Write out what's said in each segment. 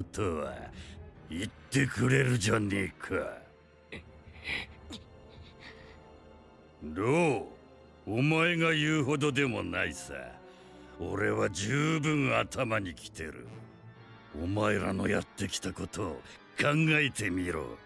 とは言ってくれるじゃねえか。どう？お前が言うほどでもないさ。俺は十分頭にきてる。お前らのやってきたことを考えてみろ。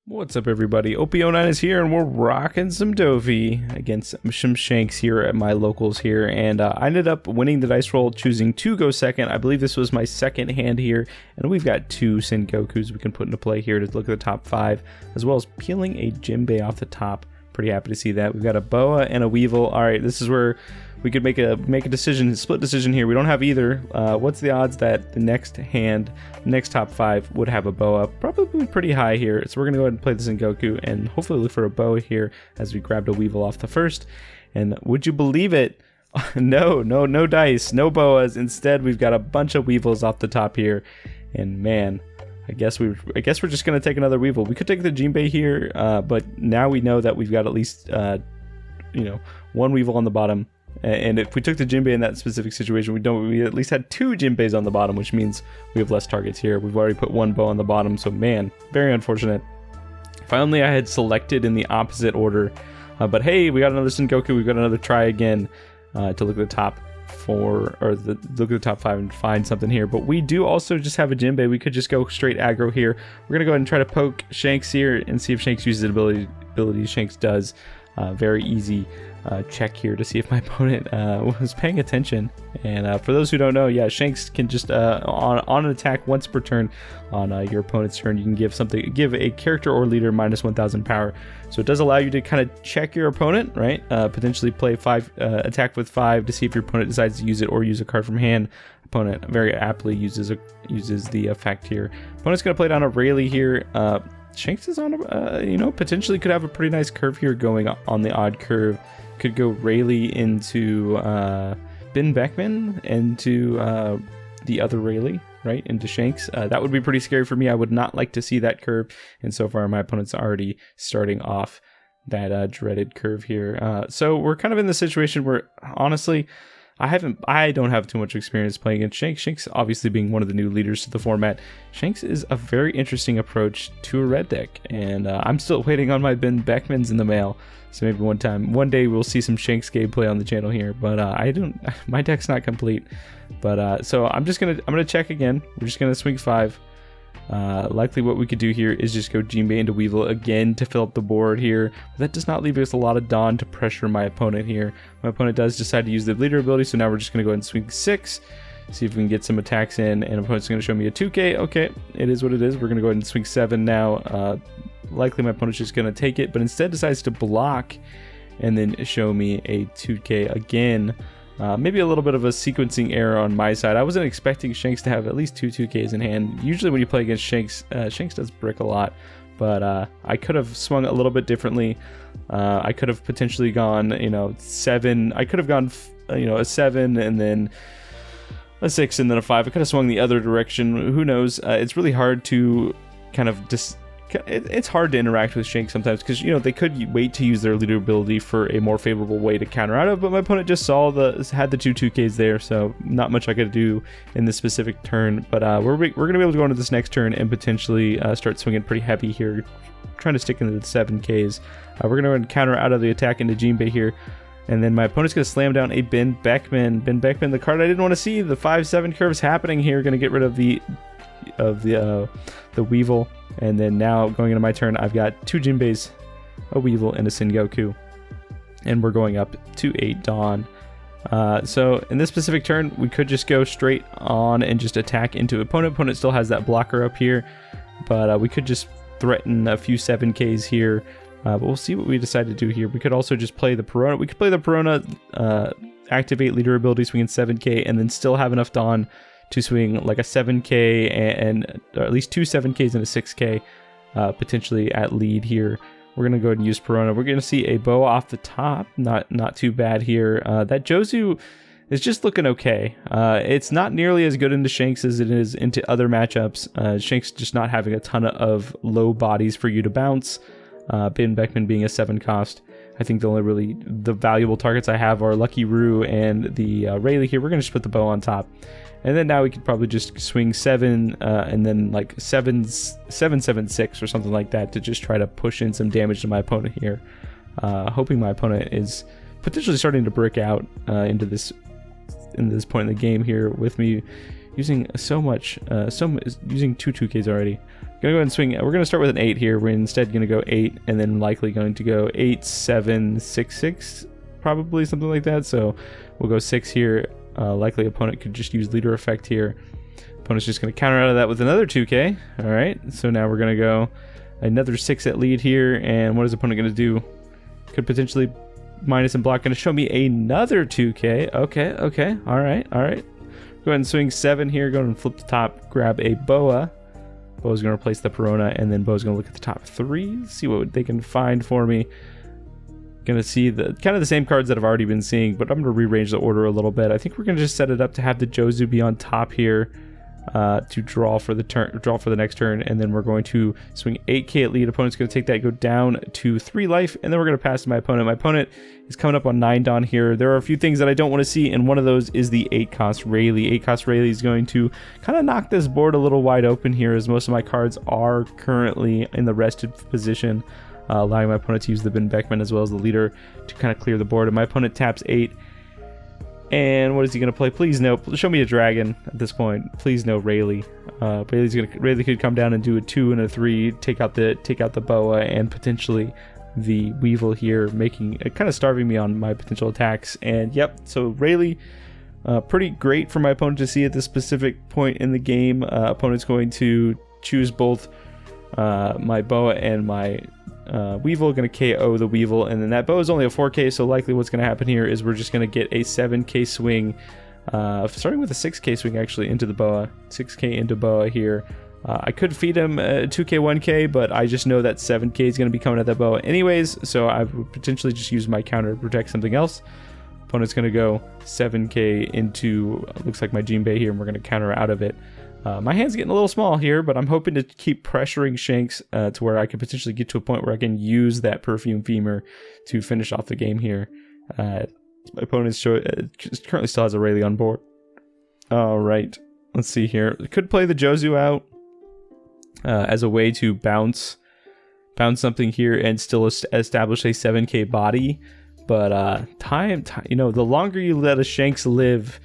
What's up, everybody? OP09 is here, and we're rocking some Dofi against some Shanks here at my locals here, and I ended up winning the dice roll, choosing to go second. I believe this was my second hand here, and we've got two Sengokus we can put into play here to look at the top 5, as well as peeling a Jinbei off the top. Pretty happy to see that. We've got a Boa and a Weevil. All right, this is where we could make a decision, split decision here. We don't have either. What's the odds that the next hand, next top 5 would have a Boa? Probably pretty high here. So we're gonna go ahead and play this in Goku and hopefully look for a Boa here as we grabbed a Weevil off the first. And would you believe it? No dice, no Boas. Instead, we've got a bunch of Weevils off the top here. And man, I guess we're just gonna take another Weevil. We could take the Jinbei here, but now we know that we've got at least one Weevil on the bottom. And if we took the Jinbei in that specific situation, we at least had 2 Jinbeis on the bottom, which means we have less targets here. We've already put 1 bow on the bottom, so man, very unfortunate. If only I had selected in the opposite order. But hey, we got another Sengoku. We've got another try again to look at the top 4 or look at the top 5 and find something here. But we do also just have a Jinbei. We could just go straight aggro here. We're gonna go ahead and try to poke Shanks here and see if Shanks uses the ability Shanks does. Very easy check here to see if my opponent was paying attention. And for those who don't know, yeah, Shanks can just on an attack once per turn on your opponent's turn, you can give a character or leader minus 1000 power. So it does allow you to kind of check your opponent, right? Potentially play 5 attack with 5 to see if your opponent decides to use it or use a card from hand. Opponent very aptly uses the effect here. Opponent's gonna play down a Rayleigh here. Shanks is on a, potentially could have a pretty nice curve here going on the odd curve. Could go Rayleigh into Ben Beckman, into the other Rayleigh, right, into Shanks. That would be pretty scary for me. I would not like to see that curve, and so far my opponent's already starting off that dreaded curve here. So we're kind of in the situation where, honestly, I don't have too much experience playing against Shanks. Shanks obviously being one of the new leaders to the format. Shanks is a very interesting approach to a red deck, and I'm still waiting on my Ben Beckmans in the mail. So maybe one day we'll see some Shanks gameplay on the channel here, but my deck's not complete. But so I'm gonna check again. We're just gonna swing 5. Likely what we could do here is just go Jinbei into Weevil again to fill up the board here. But that does not leave us a lot of Dawn to pressure my opponent here. My opponent does decide to use the leader ability, so now we're just gonna go ahead and swing 6. See if we can get some attacks in, and opponent's gonna show me a 2k. Okay, it is what it is. We're gonna go ahead and swing 7 now. Likely my opponent's just gonna take it, but instead decides to block and then show me a 2k again. Maybe a little bit of a sequencing error on my side. I wasn't expecting Shanks to have at least 2 2ks in hand. Usually when you play against Shanks, Shanks does brick a lot, but I could have swung a little bit differently. I could have potentially gone, 7. I could have gone, a 7 and then a 6 and then a 5. I could have swung the other direction. Who knows? It's really hard to kind of it's hard to interact with Shanks sometimes because they could wait to use their leader ability for a more favorable way to counter out of, but my opponent just had the 2 2ks there, so not much I could do in this specific turn. But we're gonna be able to go into this next turn and potentially start swinging pretty heavy here, trying to stick into the 7ks. We're gonna counter out of the attack into Jinbei here, and then my opponent's gonna slam down a Ben Beckman. Ben Beckman, the card I didn't want to see. The 5-7 curves happening here. Gonna get rid of the Weevil. And then now going into my turn, I've got 2 Jinbeis, a Weevil, and a Sengoku. And we're going up to 8 Dawn. So in this specific turn, we could just go straight on and just attack into opponent. Opponent still has that blocker up here, but we could just threaten a few 7ks here. But we'll see what we decide to do here. We could also just play the Perona. We could play the Perona, activate leader ability, swing in 7k, and then still have enough Dawn to swing like a 7k and or at least 2 7ks and a 6k potentially at lead here. We're gonna go ahead and use Perona. We're gonna see a bow off the top. Not too bad here. That Jozu is just looking okay. It's not nearly as good into Shanks as it is into other matchups. Shanks just not having a ton of low bodies for you to bounce. Ben Beckman being a 7 cost. I think the valuable targets I have are Lucky Roo and the Rayleigh here. We're going to just put the bow on top. And then now we could probably just swing 7 and then like 7-7-6 or something like that to just try to push in some damage to my opponent here. Hoping my opponent is potentially starting to brick out into this point in the game here with me using using 2 2Ks already. Gonna go ahead and swing. We're gonna start with an 8 here. We're instead gonna go 8 and then likely going to go 8-7-6-6, probably something like that. So we'll go 6 here. Likely opponent could just use leader effect here. Opponent's just gonna counter out of that with another 2K. All right. So now we're gonna go another 6 at lead here. And what is the opponent gonna do? Could potentially minus and block. Gonna show me another 2K. Okay. All right. Go ahead and swing 7 here. Go ahead and flip the top. Grab a boa. Bo's going to replace the Perona, and then Bo's going to look at the top 3, see what they can find for me. Going to see the kind of the same cards that I've already been seeing, but I'm going to rearrange the order a little bit. I think we're going to just set it up to have the Jozu be on top here to draw for the next turn, and then we're going to swing 8K at lead. Opponent's going to take that, go down to 3 life, and then we're going to pass to my opponent. My opponent is coming up on 9 Dawn here. There are a few things that I don't want to see, and one of those is the 8-cost Rayleigh. 8-cost Rayleigh is going to kind of knock this board a little wide open here, as most of my cards are currently in the rested position, allowing my opponent to use the Ben Beckman as well as the leader to kind of clear the board. And my opponent taps 8. And what is he going to play? Please no. Show me a dragon at this point. Please no Rayleigh. Rayleigh could come down and do a 2 and a 3, take out the boa and potentially the Weevil here, making kind of starving me on my potential attacks. And yep, so Rayleigh, pretty great for my opponent to see at this specific point in the game. Opponent's going to choose both my boa and my Weevil. Going to KO the Weevil, and then that bow is only a 4K, so likely what's going to happen here is we're just going to get a 7K swing, starting with a 6K swing actually into the boa. 6K into boa here. I could feed him 2K 1K, but I just know that 7K is going to be coming at that boa anyways, so I would potentially just use my counter to protect something else. Opponent's going to go 7K into looks like my Jinbei here, and we're going to counter out of it. My hand's getting a little small here, but I'm hoping to keep pressuring Shanks to where I could potentially get to a point where I can use that Perfume Femur to finish off the game here. My opponent currently still has a Rayleigh on board. All right, let's see here. Could play the Jozu out as a way to bounce something here and still establish a 7K body. But the longer you let a Shanks live,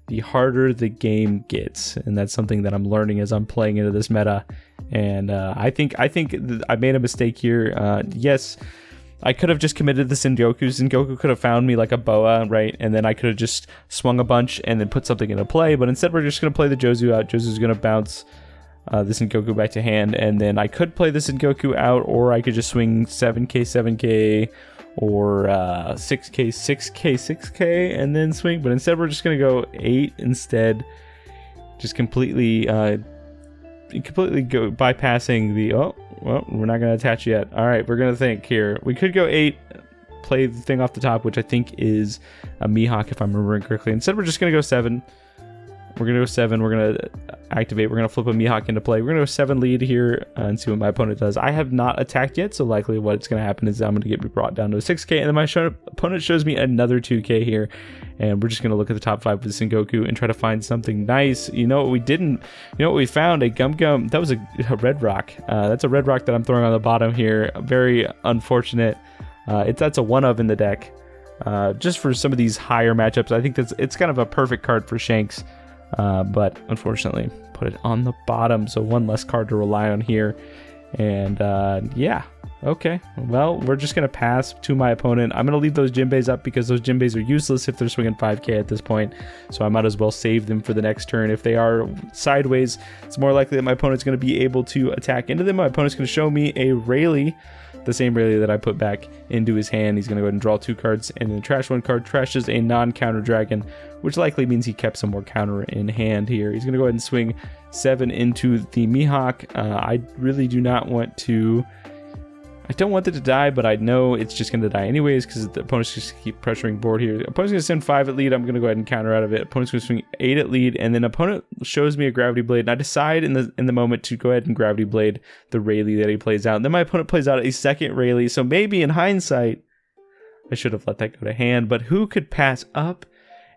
the harder the game gets, and that's something that I'm learning as I'm playing into this meta. And I think I made a mistake here. Yes, I could have just committed the Sengoku. Sengoku could have found me like a boa, right? And then I could have just swung a bunch and then put something into play. But instead, we're just going to play the Jozu out. Jozu's going to bounce the Sengoku back to hand, and then I could play the Sengoku out, or I could just swing 7K, or 6K, and then swing. But instead, we're just going to go 8 instead, just completely go bypassing the, we're not going to attach yet. All right, we're going to think here. We could go 8, play the thing off the top, which I think is a Mihawk, if I'm remembering correctly. Instead, we're just going to go 7. We're going to go 7. We're going to activate. We're going to flip a Mihawk into play. We're going to go 7 lead here and see what my opponent does. I have not attacked yet, so likely what's going to happen is I'm going to get brought down to a 6K, and then my opponent shows me another 2K here, and we're just going to look at the top 5 with Sengoku and try to find something nice. You know what we didn't? You know what we found? A Gum. That was a red rock. That's a red rock that I'm throwing on the bottom here. Very unfortunate. That's a 1 of in the deck. Just for some of these higher matchups, I think it's kind of a perfect card for Shanks. But unfortunately put it on the bottom, so 1 less card to rely on here. And yeah, okay, well, we're just gonna pass to my opponent. I'm gonna leave those Jinbeis up because those Jinbeis are useless if they're swinging 5K at this point, so I might as well save them for the next turn. If they are sideways, it's more likely that my opponent's gonna be able to attack into them. My opponent's gonna show me a Rayleigh, the same Rayleigh that I put back into his hand. He's going to go ahead and draw 2 cards and then trash 1 card. Trashes a non-counter dragon, which likely means he kept some more counter in hand here. He's going to go ahead and swing 7 into the Mihawk. I really do not want to... I don't want it to die, but I know it's just going to die anyways because the opponent's just keep pressuring board here. The opponent's going to send 5 at lead. I'm going to go ahead and counter out of it. Opponent's going to swing 8 at lead, and then opponent shows me a Gravity Blade, and I decide in the moment to go ahead and Gravity Blade the Rayleigh that he plays out. And then my opponent plays out a second Rayleigh, so maybe in hindsight, I should have let that go to hand, but who could pass up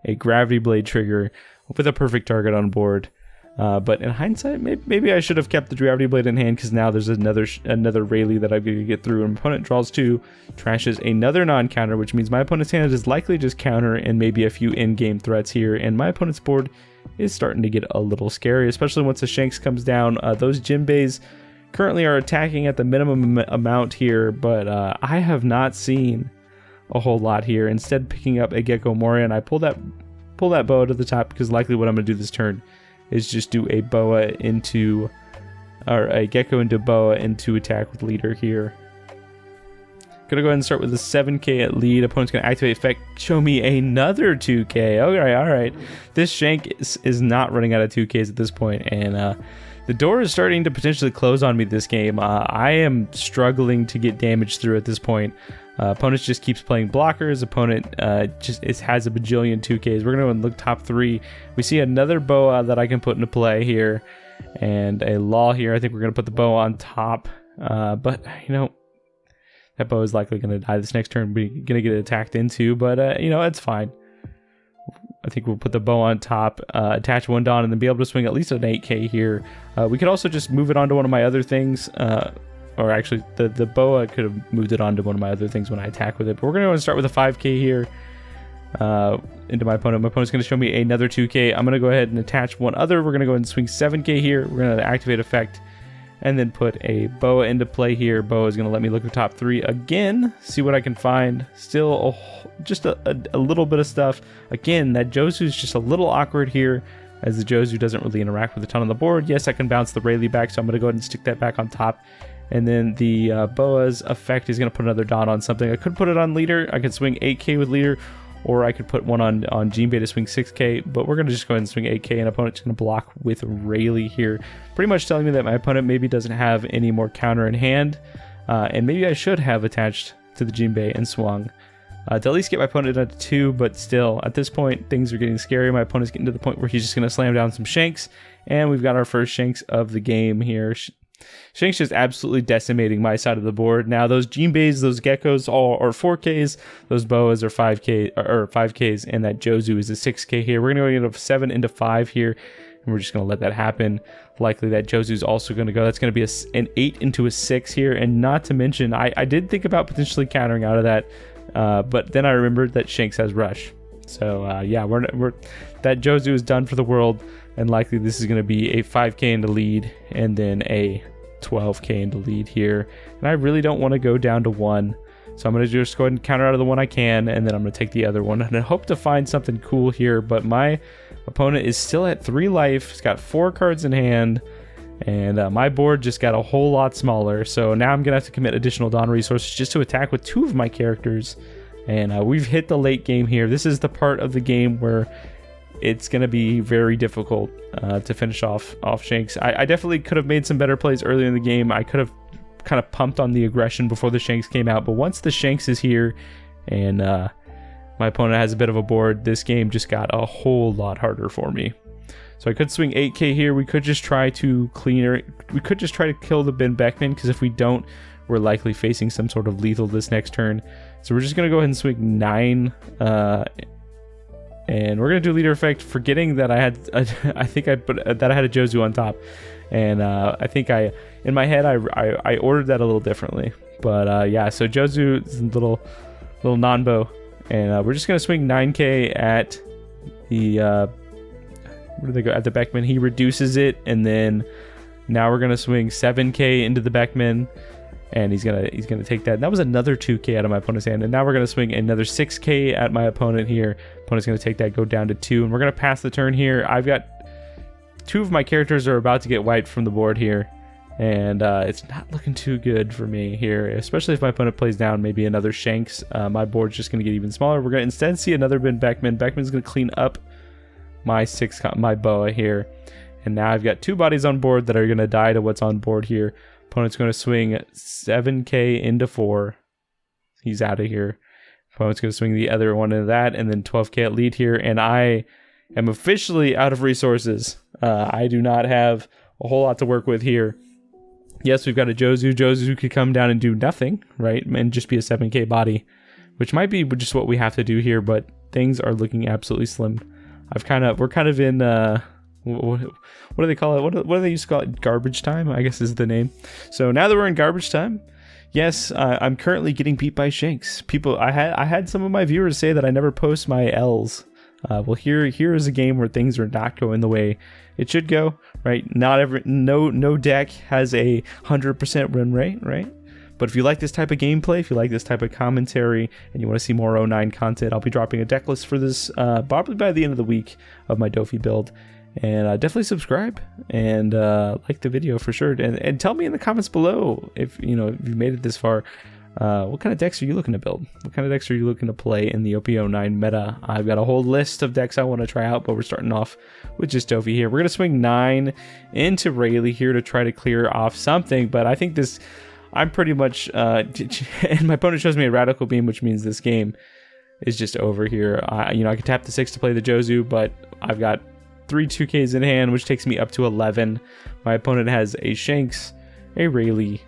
a Gravity Blade trigger with a perfect target on board? But in hindsight, maybe I should have kept the Gravity Blade in hand, because now there's another Rayleigh that I'm going to get through. And my opponent draws 2, trashes another non-counter, which means my opponent's hand is likely just counter and maybe a few in-game threats here. And my opponent's board is starting to get a little scary, especially once the Shanks comes down. Those Jinbeis currently are attacking at the minimum amount here, but I have not seen a whole lot here. Instead, picking up a Gecko Moria, and I pull that boa to the top, because likely what I'm going to do this turn is just do a boa into, or a gecko into boa into attack with leader here. Gonna go ahead and start with a 7k at lead. Opponent's gonna activate effect, show me another 2k. Okay, all right. This Shank is not running out of 2ks at this point, and the door is starting to potentially close on me this game. I am struggling to get damage through at this point. Opponent just keeps playing blockers. Opponent just has a bajillion 2Ks. We're going to look top 3. We see another boa that I can put into play here, and a law here. I think we're going to put the boa on top. But, you know, that boa is likely going to die this next turn. We're going to get attacked into, but, you know, it's fine. I think we'll put the boa on top, attach 1 Dawn, and then be able to swing at least an 8k here. We could also just move it onto one of my other things. Or actually, the boa could have moved it onto one of my other things when I attack with it. But we're going to start with a 5k here into my opponent. My opponent's going to show me another 2k. I'm going to go ahead and attach one other. We're going to go ahead and swing 7k here. We're going to activate effect and then put a boa into play here. Boa is going to let me look at top 3 again, see what I can find. Still just a little bit of stuff. Again, that Jozu is just a little awkward here, as the Jozu doesn't really interact with a ton on the board. Yes, I can bounce the Rayleigh back, so I'm going to go ahead and stick that back on top. And then the boa's effect is going to put another Dawn on something. I could put it on leader. I could swing 8k with leader, or I could put one on Jinbei to swing 6k. But we're going to just go ahead and swing 8k, and opponent's going to block with Rayleigh here. Pretty much telling me that my opponent maybe doesn't have any more counter in hand. And maybe I should have attached to the Jinbei and swung to at least get my opponent at 2. But still, at this point, things are getting scary. My opponent's getting to the point where he's just going to slam down some Shanks. And we've got our first Shanks of the game here. Shanks just absolutely decimating my side of the board. Now those Jinbeis, those geckos are 4Ks, those boas are 5Ks, and that Jozu is a 6K here. We're gonna go get a 7 into 5 here, and we're just gonna let that happen. Likely that Jozu is also gonna go. That's gonna be an 8 into a 6 here, and not to mention, I did think about potentially countering out of that, but then I remembered that Shanks has rush. So yeah, we're that Jozu is done for the world. And likely this is going to be a 5k into lead and then a 12k into lead here. And I really don't want to go down to 1. So I'm going to just go ahead and counter out of the one I can. And then I'm going to take the other one. And I hope to find something cool here. But my opponent is still at 3 life. He's got 4 cards in hand. And my board just got a whole lot smaller. So now I'm going to have to commit additional Dawn resources just to attack with 2 of my characters. And we've hit the late game here. This is the part of the game where it's going to be very difficult to finish off Shanks. I definitely could have made some better plays earlier in the game. I could have kind of pumped on the aggression before the Shanks came out. But once the Shanks is here and my opponent has a bit of a board, this game just got a whole lot harder for me. So I could swing 8k here. We could just try to we could just try to kill the Ben Beckman, because if we don't, we're likely facing some sort of lethal this next turn. So we're just going to go ahead and swing 9 and we're going to do leader effect, forgetting that I had, I think I put that I had a Jozu on top. And I think in my head, I ordered that a little differently. But yeah, so Jozu is a little non-bow. And we're just going to swing 9k at the, where do they go? At the Beckman. He reduces it. And then now we're going to swing 7k into the Beckman. And he's gonna take that. And that was another 2k out of my opponent's hand. And now we're gonna swing another 6k at my opponent here. Opponent's gonna take that, go down to 2, and we're gonna pass the turn here. I've got 2 of my characters are about to get wiped from the board here, and it's not looking too good for me here. Especially if my opponent plays down maybe another Shanks. My board's just gonna get even smaller. We're gonna instead see another Ben Beckman. Beckman's gonna clean up my boa here, and now I've got 2 bodies on board that are gonna die to what's on board here. Opponent's going to swing 7k into 4. He's out of here. Opponent's going to swing the other one into that, and then 12k at lead here. And I am officially out of resources. I do not have a whole lot to work with here. Yes, we've got a Jozu. Jozu could come down and do nothing, right? And just be a 7k body. which might be just what we have to do here, but things are looking absolutely slim. We're kind of in what do they call it? What do they used to call it? Garbage time, I guess is the name. So now that we're in garbage time, yes, I'm currently getting beat by Shanks. I had some of my viewers say that I never post my L's. Well, here is a game where things are not going the way it should go, right? No deck has a 100% win rate, right? But if you like this type of gameplay, if you like this type of commentary, and you want to see more 09 content, I'll be dropping a deck list for this probably by the end of the week of my Dofi build. And definitely subscribe and like the video for sure. And tell me in the comments below if you made it this far. What kind of decks are you looking to build? What kind of decks are you looking to play in the OP09 meta? I've got a whole list of decks I want to try out, but we're starting off with just Dofi here. We're going to swing 9 into Rayleigh here to try to clear off something, but I think this... I'm pretty much, and my opponent shows me a Radical Beam, which means this game is just over here. I can tap the 6 to play the Jozu, but I've got 3 2Ks in hand, which takes me up to 11. My opponent has a Shanks, a Rayleigh,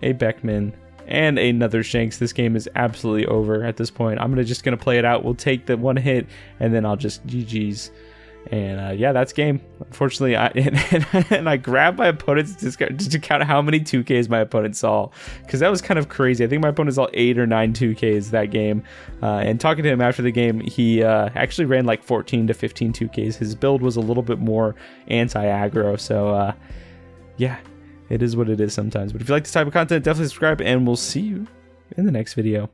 a Beckman, and another Shanks. This game is absolutely over at this point. I'm just gonna play it out. We'll take the 1 hit, and then I'll just GG's. And yeah, that's game. Unfortunately, I grabbed my opponent's discard just to count how many 2Ks my opponent saw, because that was kind of crazy. I think my opponent saw 8 or 9 2Ks that game. And talking to him after the game, he actually ran like 14 to 15 2Ks. His build was a little bit more anti-aggro. So yeah, it is what it is sometimes. But if you like this type of content, definitely subscribe, and we'll see you in the next video.